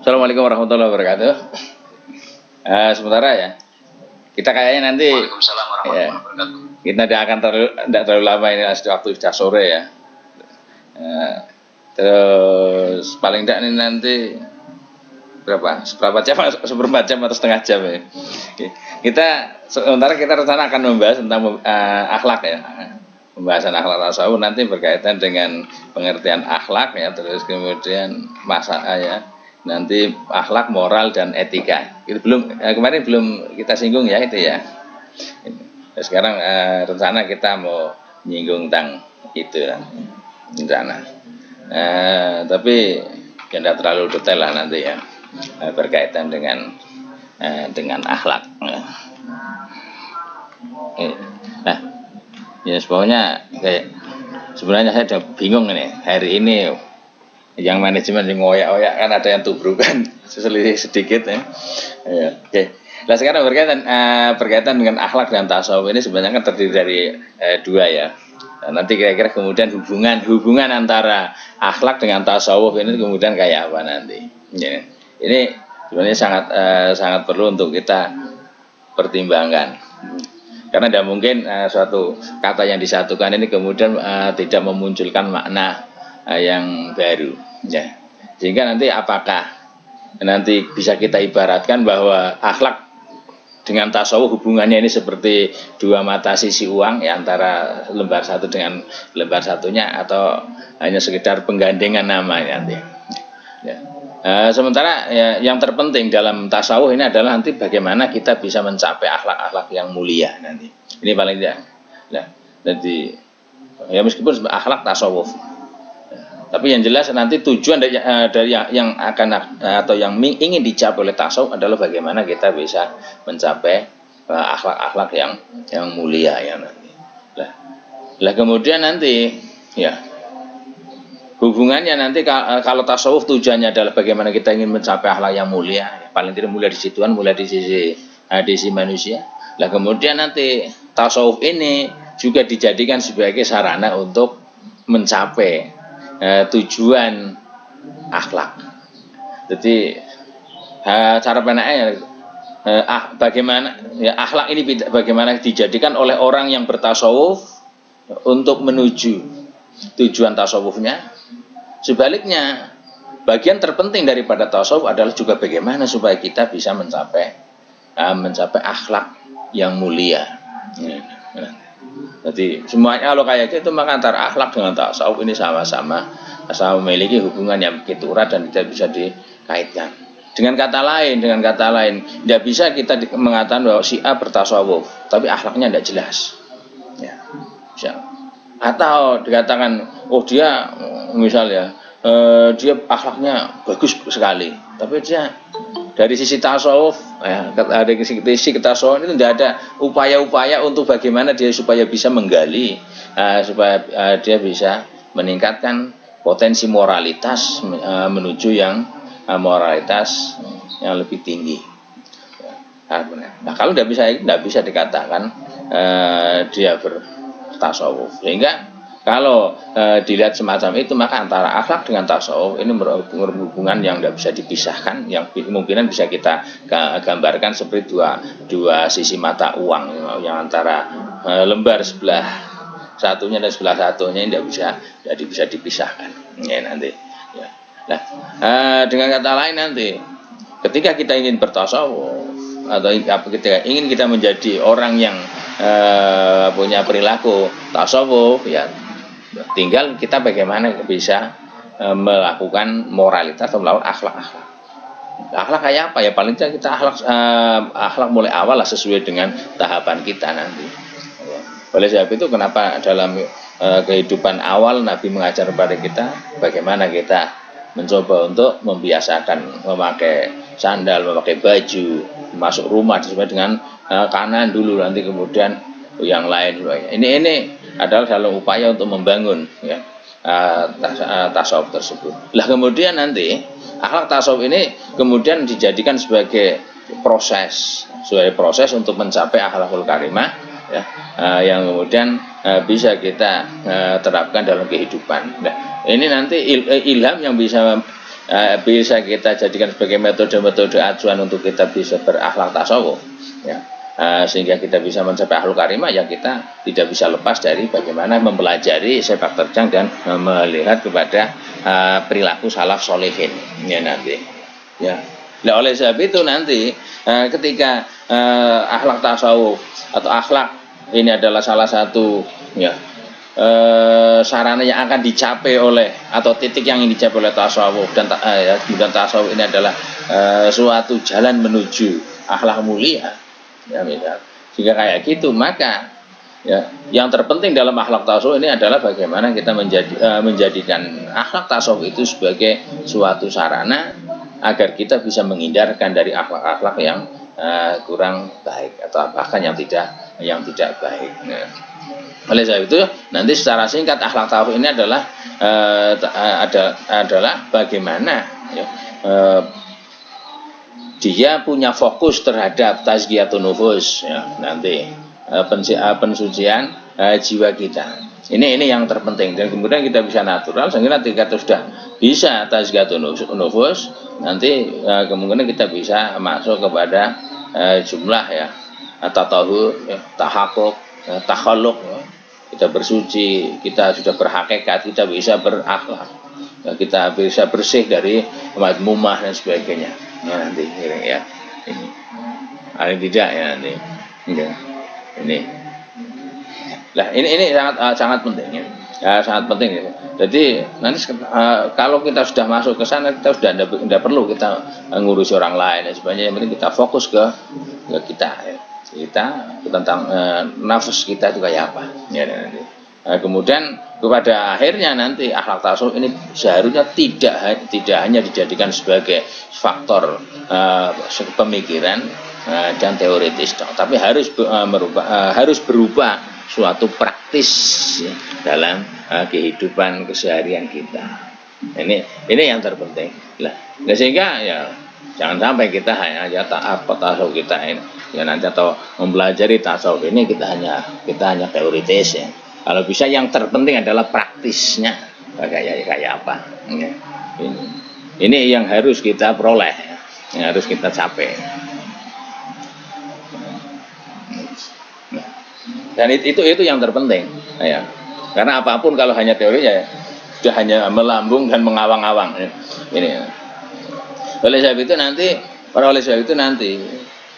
Assalamualaikum warahmatullahi wabarakatuh. Sementara ya, kita kayaknya nanti Waalaikumsalam ya, warahmatullahi wabarakatuh. kita tidak terlalu lama ini, waktu sudah sore ya. Terus paling tidak ini nanti seberapa jam, seperempat jam atau setengah jam ya. Kita sementara kita rencana akan membahas tentang akhlak ya. Pembahasan akhlak tasawuf nanti berkaitan dengan pengertian akhlak ya, terus kemudian ya, nanti akhlak, moral dan etika. Itu belum kemarin belum kita singgung ya itu ya. Nah, sekarang rencana kita mau menyinggung tentang itu rencana. Tapi tidak terlalu detail lah nanti ya, berkaitan dengan akhlak. Nah, ya pokoknya kayak sebenarnya saya udah bingung ini hari ini yang manajemen yang ngoyak-ngoyak kan ada yang tubrukan selisih sedikit ya. Oke. Nah sekarang berkaitan dengan akhlak dan tasawuf ini sebenarnya kan terdiri dari dua ya. Nah, nanti kira-kira kemudian hubungan antara akhlak dengan tasawuf ini kemudian kayak apa nanti. Ya. Ini sebenarnya sangat perlu untuk kita pertimbangkan. Karena tidak mungkin suatu kata yang disatukan ini kemudian tidak memunculkan makna yang baru ya. Sehingga nanti apakah nanti bisa kita ibaratkan bahwa akhlak dengan tasawuf hubungannya ini seperti dua mata sisi uang ya, antara lembar satu dengan lembar satunya, atau hanya sekedar penggandengan nama nanti ya. Sementara ya, yang terpenting dalam tasawuf ini adalah nanti bagaimana kita bisa mencapai akhlak-akhlak yang mulia nanti. Ini paling tidak. Nah, jadi ya meskipun akhlak tasawuf, tapi yang jelas nanti tujuan dari yang akan atau yang ingin dicapai oleh tasawuf adalah bagaimana kita bisa mencapai akhlak-akhlak yang mulia ya nanti. Lah kemudian nanti ya, hubungannya nanti kalau tasawuf tujuannya adalah bagaimana kita ingin mencapai akhlak yang mulia, ya, paling tidak mulia di situan, mulia di sisi manusia. Lah kemudian nanti tasawuf ini juga dijadikan sebagai sarana untuk mencapai tujuan akhlak. Jadi cara pandangnya bagaimana ya, akhlak ini bagaimana dijadikan oleh orang yang bertasawuf untuk menuju tujuan tasawufnya. Sebaliknya, bagian terpenting daripada tasawuf adalah juga bagaimana supaya kita bisa mencapai akhlak yang mulia. Jadi semuanya kalau kayak gitu, maka antara akhlak dengan tasawuf ini sama-sama memiliki hubungan yang begitu erat dan tidak bisa dikaitkan. Dengan kata lain, tidak bisa kita mengatakan bahwa si A bertasawuf, tapi akhlaknya tidak jelas. Ya, bisa. Atau dikatakan, oh dia misalnya dia akhlaknya bagus sekali, tapi dia dari sisi tasawuf ya, dari sisi tasawuf itu tidak ada upaya-upaya untuk bagaimana dia supaya bisa menggali, supaya dia bisa meningkatkan potensi moralitas menuju yang moralitas yang lebih tinggi. Nah kalau tidak bisa dikatakan dia bertasawuf. Sehingga kalau dilihat semacam itu, maka antara akhlak dengan tasawuf ini berhubungan yang tidak bisa dipisahkan, yang kemungkinan bisa kita gambarkan seperti dua sisi mata uang yang antara lembar sebelah satunya dan sebelah satunya tidak bisa dipisahkan ya nanti ya. Nah, dengan kata lain nanti ketika kita ingin bertasawuf atau ketika ingin kita menjadi orang yang punya perilaku tasawuf ya, tinggal kita bagaimana bisa melakukan moralitas atau melakukan akhlak-akhlak. Akhlak kayak apa ya? Paling tidak kita akhlak mulai awal lah sesuai dengan tahapan kita nanti. Oleh sebab itu kenapa dalam kehidupan awal Nabi mengajar kepada kita bagaimana kita mencoba untuk membiasakan memakai sandal, memakai baju, masuk rumah sesuai dengan kanan dulu, nanti kemudian yang lain. Ini adalah dalam upaya untuk membangun ya tasawuf tersebut. Lah kemudian nanti akhlak tasawuf ini kemudian dijadikan sebagai proses untuk mencapai akhlakul karimah ya, yang kemudian bisa kita terapkan dalam kehidupan. Nah, ini nanti ilham yang bisa bisa kita jadikan sebagai metode-metode acuan untuk kita bisa berakhlak tasawuf, ya. Sehingga kita bisa mencapai akhlak karimah, ya kita tidak bisa lepas dari bagaimana mempelajari sepak terjang dan melihat kepada perilaku salaf solehin, ya nanti, ya. Nah, oleh sebab itu nanti ketika akhlak tasawuf atau akhlak ini adalah salah satu, ya, sarana yang akan dicapai oleh atau titik yang ingin dicapai oleh tasawuf, dan tasawuf ini adalah suatu jalan menuju akhlak mulia, ya misal. Jika kayak gitu, maka ya yang terpenting dalam akhlak tasawuf ini adalah bagaimana kita menjadikan akhlak tasawuf itu sebagai suatu sarana agar kita bisa menghindarkan dari akhlak-akhlak yang kurang baik atau bahkan yang tidak baik. Nah, oleh sebab itu nanti secara singkat akhlak tasawuf ini adalah bagaimana, ya, dia punya fokus terhadap tazkiyatun nufus, ya, nanti pensucian jiwa kita. Ini yang terpenting, dan kemudian kita bisa natural sehingga ketika kita sudah bisa tazkiyatun nufus, nanti kemungkinan kita bisa masuk kepada jumlah, ya, tatahur, ya, tahaqquq, takhalluk, ya. Kita bersuci, kita sudah berhakikat, kita bisa berakhlak, ya, kita bisa bersih dari madmumah dan sebagainya, ya, nanti, ya, ini ada tidak, ya, nanti, ya, ini, lah ini sangat penting, ya, sangat penting, ya. Jadi nanti kalau kita sudah masuk ke sana, kita sudah tidak perlu kita ngurusi orang lain dan sebagainya. Yang penting kita fokus ke kita, ya. Kita tentang nafas kita itu kayak apa, ya, nanti. Kemudian kepada akhirnya nanti akhlak tasawuf ini seharusnya tidak hanya dijadikan sebagai faktor pemikiran dan teoritis, tapi harus berubah suatu praktis, ya, dalam kehidupan keseharian kita. Ini yang terpenting. Nah, sehingga ya jangan sampai kita hanya tasawuf kita ini, ya, nanti atau mempelajari tasawuf ini kita hanya teoritis, ya. Kalau bisa yang terpenting adalah praktisnya kayak apa, ya. Ini yang harus kita peroleh, yang harus kita capai. Dan itu yang terpenting, ya. Karena apapun kalau hanya teori, ya sudah hanya melambung dan mengawang-awang, ya. Ini, ya. Oleh sebab itu nanti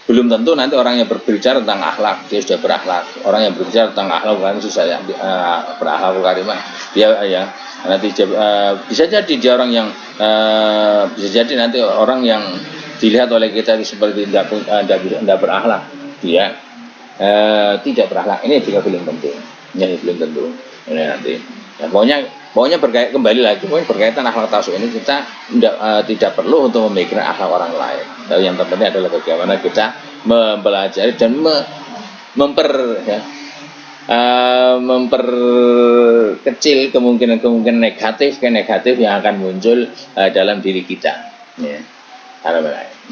belum tentu nanti orang yang berbicara tentang akhlak dia sudah berakhlak. Orang yang berbicara tentang akhlak bukan susah, ya, berakhlak karimah, dia, ya, nanti bisa jadi dia orang yang bisa jadi nanti orang yang dilihat oleh kita seperti tidak berakhlak, dia tidak berakhlak. Ini juga belum tentu, ya, belum tentu. Ini nanti, ya, pokoknya kembali lagi, berkaitan akhlak tasawuf ini kita tidak perlu untuk memikirkan akhlak orang lain. Tapi yang terpenting adalah bagaimana kita mempelajari dan memperkecil kemungkinan negatif yang akan muncul dalam diri kita, ya.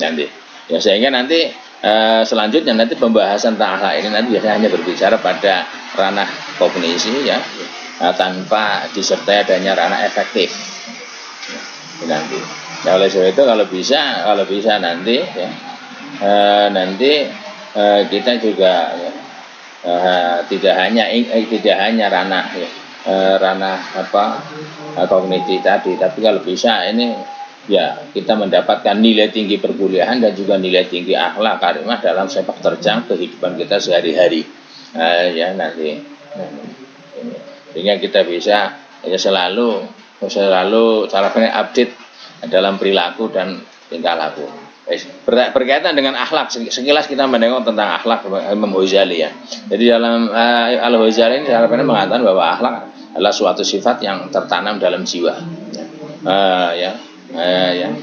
Nanti, ya, sehingga nanti selanjutnya nanti pembahasan tentang akhlak ini nanti biasanya hanya berbicara pada ranah kognisi, ya, tanpa disertai adanya ranah efektif, ya, nanti. Nah, oleh sebab itu kalau bisa nanti, ya, kita juga, ya, tidak hanya ranah, ya, ranah kognitif tadi, tapi kalau bisa ini, ya, kita mendapatkan nilai tinggi perkuliahan dan juga nilai tinggi akhlak karimah dalam sepak terjang kehidupan kita sehari-hari, ya, nanti. Sehingga kita bisa, ya, selalu caranya update dalam perilaku dan tingkah laku. Berkaitan dengan akhlak, sekilas kita menengok tentang akhlak Imam Ghazali, ya. Jadi dalam Al-Ghazali ini caranya mengatakan bahwa akhlak adalah suatu sifat yang tertanam dalam jiwa, ya,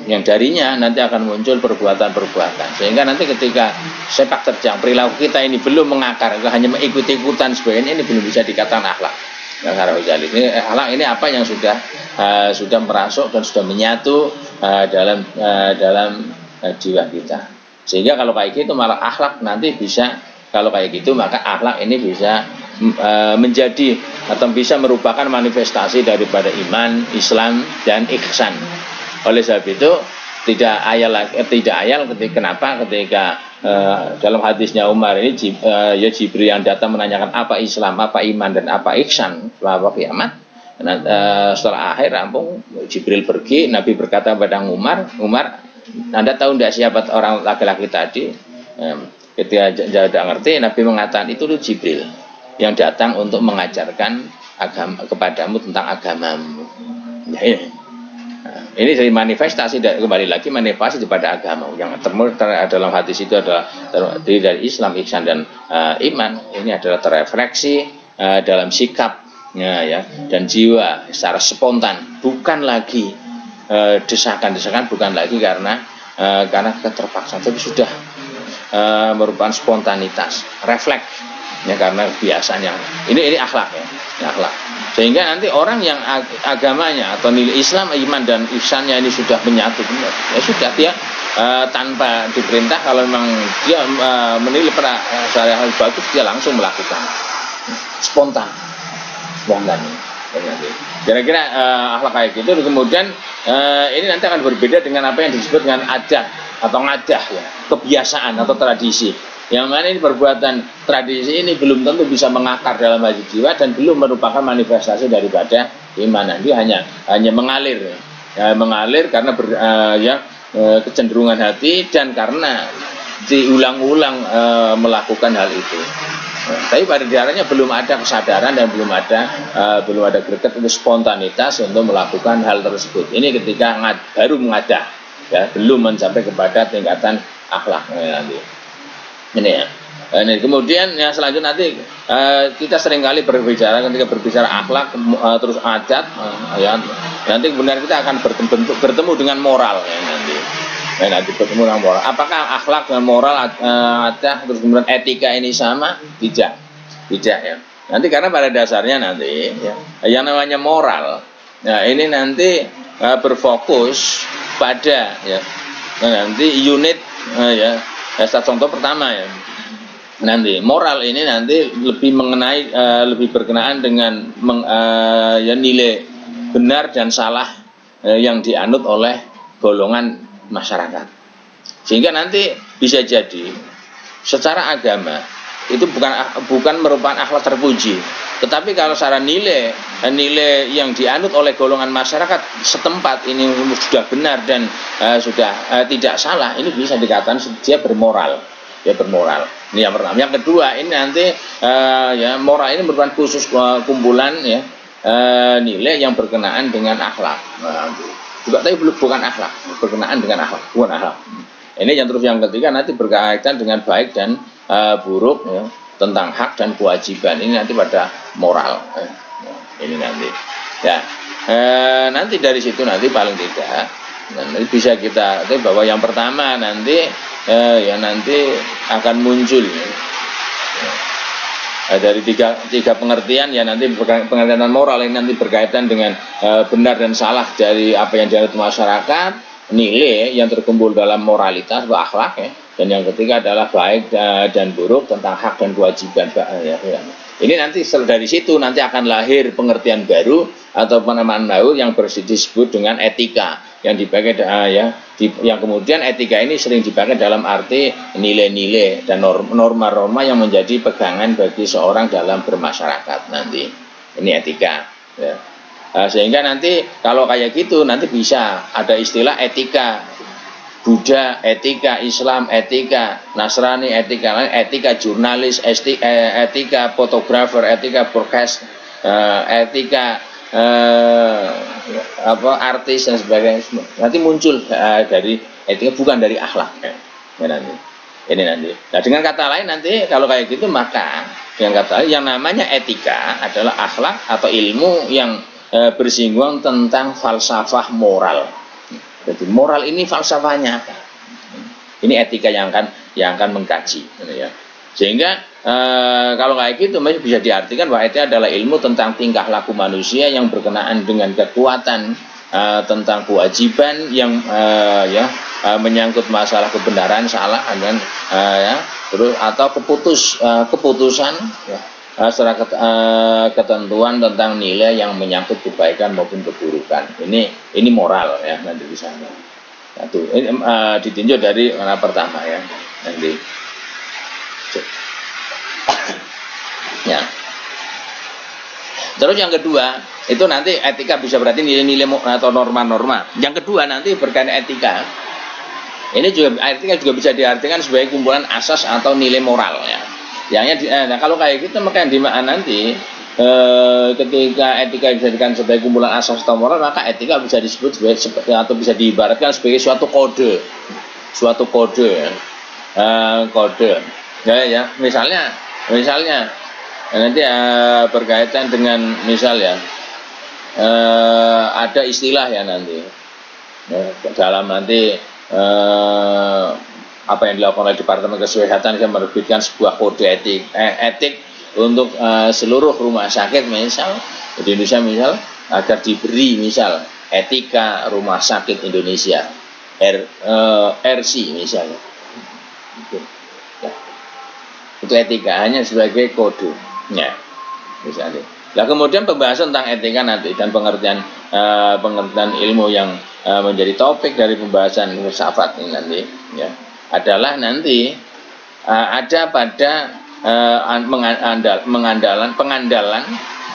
yang darinya nanti akan muncul perbuatan-perbuatan, sehingga nanti ketika sepak terjang perilaku kita ini belum mengakar, hanya mengikut-ikutan sebagainya, ini belum bisa dikatakan akhlak. Ini akhlak ini apa yang sudah merasuk dan sudah menyatu dalam jiwa kita, sehingga kalau kayak gitu malah akhlak nanti bisa, kalau kayak gitu maka akhlak ini bisa menjadi atau bisa merupakan manifestasi daripada iman, Islam, dan ihsan. Oleh sebab itu tidak ayal ketika dalam hadisnya Umar ini ya Jibril yang datang menanyakan apa Islam, apa iman dan apa ihsan selama kiamat. Nah, setelah akhir rampung Jibril pergi, Nabi berkata kepada Umar, Anda tahu tidak siapa orang laki-laki tadi? Ketika tidak ngerti, Nabi mengatakan itu Jibril yang datang untuk mengajarkan agama kepadamu tentang agamamu. Ya, ini dari manifestasi, kembali lagi manifestasi pada agama yang dalam hadis itu adalah terdiri dari Islam, ihsan dan iman. Ini adalah terrefleksi dalam sikapnya ya dan jiwa secara spontan, bukan lagi desakan-desakan, bukan lagi karena keterpaksaan, tapi sudah merupakan spontanitas, refleks ya, karena kebiasaan yang ini akhlak ya, akhlak. Sehingga nanti orang yang agamanya atau nilai Islam, iman dan ihsannya ini sudah menyatu benar, ya sudah dia tanpa diperintah, kalau memang dia menilai hal bagus, dia langsung melakukan spontan. Kira-kira akhlak kayak gitu. Kemudian ini nanti akan berbeda dengan apa yang disebut dengan adat atau ngadah ya, kebiasaan atau tradisi. Yang mana ini perbuatan tradisi ini belum tentu bisa mengakar dalam hati jiwa dan belum merupakan manifestasi daripada iman. Dia hanya mengalir, mengalir karena kecenderungan hati dan karena diulang-ulang melakukan hal itu. Tapi pada dasarnya belum ada kesadaran dan belum ada greget untuk spontanitas untuk melakukan hal tersebut. Ini ketika baru mengadah, ya, belum mencapai kepada tingkatan akhlak nanti. Ini ya. Ini kemudian yang selanjutnya nanti kita seringkali ketika berbicara akhlak terus adat ya, nanti kemudian kita akan bertemu dengan moral ya, nanti bertemu dengan moral. Apakah akhlak dengan moral adat terus kemudian etika ini sama? Tidak ya. Nanti karena pada dasarnya nanti ya, yang namanya moral ya, ini nanti berfokus pada ya, nanti unit ya. Contoh pertama ya, nanti moral ini nanti lebih mengenai lebih berkenaan dengan nilai benar dan salah yang dianut oleh golongan masyarakat. Sehingga nanti bisa jadi secara agama itu bukan merupakan akhlak terpuji, tetapi kalau secara nilai yang dianut oleh golongan masyarakat setempat ini sudah benar dan sudah tidak salah, ini bisa dikatakan dia bermoral. Ini yang pertama. Yang kedua, ini nanti ya moral ini merupakan khusus kumpulan ya nilai yang berkenaan dengan akhlak. Tapi bukan akhlak, berkenaan dengan akhlak, bukan akhlak. Ini yang ketiga nanti berkaitan dengan baik dan buruk ya, tentang hak dan kewajiban. Ini nanti pada moral. Ini nanti. Ya. Nanti dari situ nanti paling tidak nanti bisa kita tahu bahwa yang pertama nanti ya nanti akan muncul ya, dari tiga pengertian ya, nanti pengertian moral ini nanti berkaitan dengan benar dan salah dari apa yang dianut masyarakat, nilai yang terkumpul dalam moralitas atau akhlak ya, dan yang ketiga adalah baik dan buruk tentang hak dan kewajiban ya. Ini nanti dari situ nanti akan lahir pengertian baru atau penamaan baru yang disebut dengan etika yang dipakai yang kemudian etika ini sering dipakai dalam arti nilai-nilai dan norma-norma yang menjadi pegangan bagi seorang dalam bermasyarakat nanti. Ini etika ya. Sehingga nanti kalau kayak gitu nanti bisa ada istilah etika Buddha, etika Islam, etika Nasrani, etika jurnalis, etika fotografer, etika broadcast, etika artis dan sebagainya. Nanti muncul dari etika, bukan dari akhlak ya, nanti. Ini nanti. Nah, dengan kata lain nanti kalau kayak gitu maka yang namanya etika adalah akhlak atau ilmu yang bersinggungan tentang falsafah moral. Jadi moral ini falsafahnya apa? Ini etika yang akan mengkaji, ya. Sehingga kalau kayak gitu masih bisa diartikan bahwa etika adalah ilmu tentang tingkah laku manusia yang berkenaan dengan kekuatan tentang kewajiban yang menyangkut masalah kebenaran, salah dan terus atau keputusan ya, ketentuan tentang nilai yang menyangkut kebaikan maupun keburukan. Ini moral ya nanti di sana. Satu, ini ditinjau dari mana pertama ya nanti. Ya. Terus yang kedua itu nanti etika bisa berarti nilai-nilai atau norma-norma. Yang kedua nanti berkaitan etika. Ini juga etika juga bisa diartikan sebagai kumpulan asas atau nilai moral ya. Nah, kalau kayak gitu maka yang dimana nanti ketika etika dijadikan sebagai kumpulan asas atau moral, maka etika bisa disebut sebagai atau bisa diibaratkan sebagai suatu kode ya. Kode ya misalnya nanti berkaitan dengan misal ya ada istilah ya nanti dalam nanti apa yang dilakukan oleh Departemen Kesehatan yang menerbitkan sebuah kode etik untuk seluruh rumah sakit misal di Indonesia misal agar diberi misal etika rumah sakit Indonesia RC misalnya itu etika hanya sebagai kode ya misalnya. Nah kemudian pembahasan tentang etika nanti dan pengertian ilmu yang menjadi topik dari pembahasan filsafat ini nanti ya adalah nanti ada pada pengandalan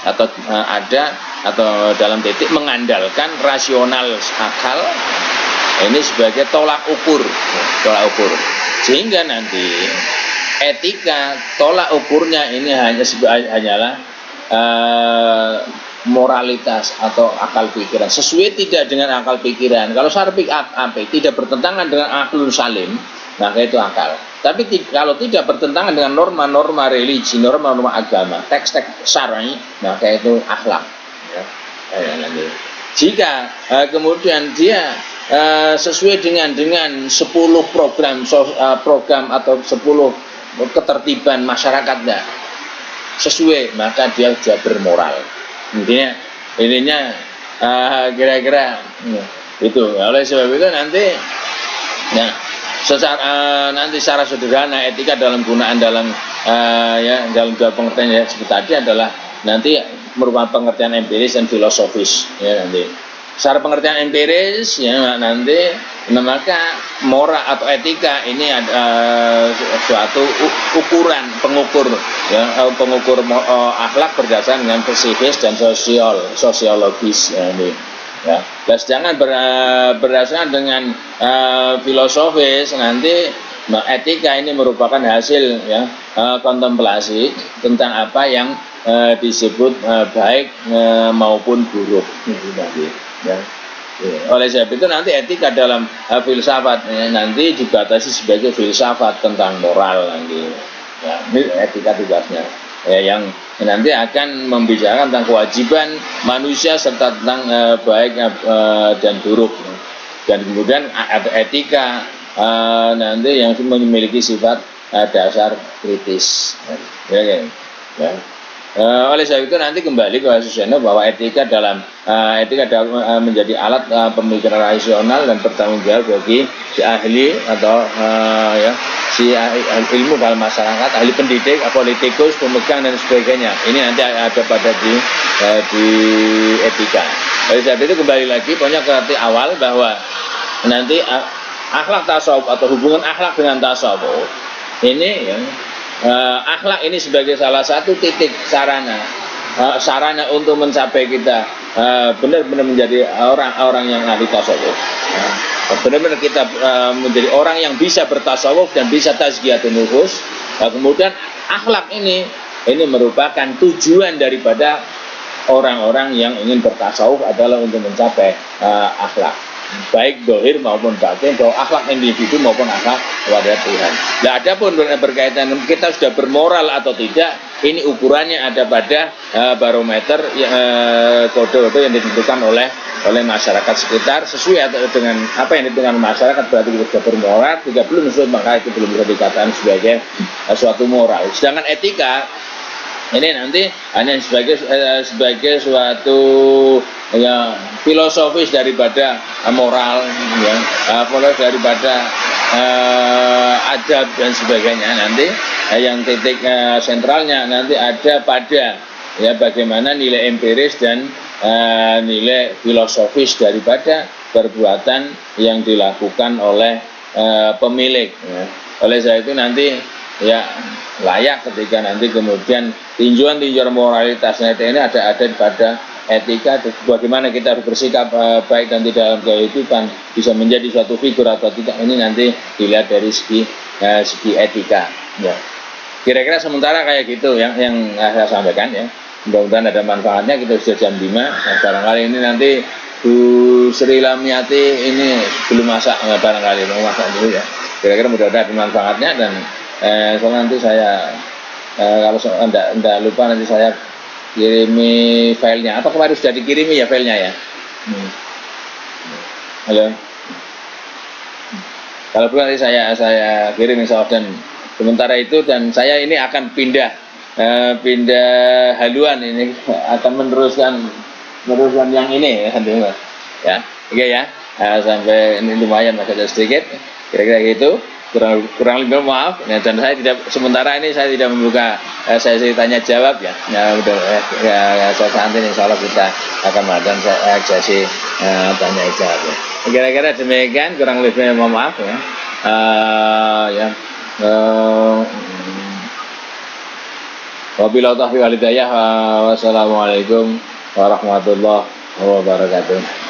atau ada atau dalam titik mengandalkan rasional akal ini sebagai tolak ukur sehingga nanti etika tolak ukurnya ini hanyalah moralitas atau akal pikiran sesuai tidak dengan akal pikiran. Kalau syarpik tidak bertentangan dengan aklul salim maka itu akal. Tapi kalau tidak bertentangan dengan norma-norma religi, norma-norma agama, teks-teks syar'i, maka itu akhlak. Ya. Jika kemudian dia sesuai dengan 10 program atau 10 ketertiban masyarakatnya sesuai, maka dia sudah bermoral. Intinya kira-kira itu. Oleh sebab itu nanti secara sederhana etika dalam gunaan dalam dua pengertian ya seperti tadi adalah nanti merupakan pengertian empiris dan filosofis ya nanti. Secara pengertian empiris ya nanti maka moral atau etika ini ada suatu pengukur akhlak berdasarkan dengan psikis dan sosiologis ya ini. Ya, sedangkan berdasarkan dengan filosofis nanti etika ini merupakan hasil ya kontemplasi tentang apa yang disebut baik maupun buruk ya. Oleh sebab itu nanti etika dalam filsafat nanti dibatasi sebagai filsafat tentang moral nanti ya, ini etika tugasnya ya, yang nanti akan membicarakan tentang kewajiban manusia serta tentang baik dan buruk dan kemudian ada etika nanti yang memiliki sifat dasar kritis ya. Oleh sebab itu nanti kembali ke Suseno bahwa etika dalam menjadi alat pemikiran rasional dan bertanggung jawab bagi si ahli atau si ilmu dalam masyarakat, ahli pendidik, politikus, pemegang dan sebagainya. Ini nanti ada pada di etika. Oleh sebab itu kembali lagi pokoknya ke awal bahwa nanti akhlak tasawuf atau hubungan akhlak dengan tasawuf ini ya akhlak ini sebagai salah satu titik sarana untuk mencapai kita benar-benar menjadi orang-orang yang ahli tasawuf. Benar-benar kita menjadi orang yang bisa bertasawuf dan bisa tazkiyatun nufus. Kemudian akhlak ini merupakan tujuan daripada orang-orang yang ingin bertasawuf adalah untuk mencapai akhlak baik dohir maupun batin, bahwa akhlak individu maupun akhlak kepada Tuhan. Nah, adapun berkaitan kita sudah bermoral atau tidak, ini ukurannya ada pada barometer kode-kode yang ditentukan oleh masyarakat sekitar sesuai dengan apa yang ditentukan masyarakat, berarti kita sudah bermoral. Jika belum sesuai maka itu belum bisa dikatakan sebagai suatu moral. Sedangkan etika ini nanti hanya sebagai suatu ya filosofis daripada moral ya, daripada adab dan sebagainya nanti yang titik sentralnya nanti ada pada ya bagaimana nilai empiris dan nilai filosofis daripada perbuatan yang dilakukan oleh pemilik ya. Oleh sebab itu nanti ya layak ketika nanti kemudian tinjauan-tinjauan moralitasnya ini ada pada etika, bagaimana kita harus bersikap baik nanti dalam kehidupan, bisa menjadi suatu figur atau tidak, ini nanti dilihat dari segi etika ya. Kira-kira sementara kayak gitu yang saya sampaikan ya. Mudah-mudahan ada manfaatnya. Kita sudah jam 5. Nah, barangkali ini nanti Bu Sri Lamiati ini belum masak, barangkali mau masak dulu ya. Kira-kira mudah-mudahan ada manfaatnya. Dan soalnya nanti saya kalau enggak lupa nanti saya kirimi filenya. Apa kemarin sudah dikirimi ya filenya ya? Halo. Kalau belum nanti saya kirim insya Allah. Dan sementara itu dan saya ini akan pindah haluan, ini akan meneruskan yang ini ya. Oke ya. Sampai ini lumayan agak sedikit. Kira-kira gitu. Kurang lebih maaf. Dan saya sementara ini saya tidak membuka sesi tanya jawab ya. Ya udah ya saya nanti insya Allah kita akan melakukan sesi tanya jawab ya. Kira-kira demikian, kurang lebih mohon maaf ya. Wabillahi taufiq wal hidayah. Wassalamualaikum warahmatullahi wabarakatuh.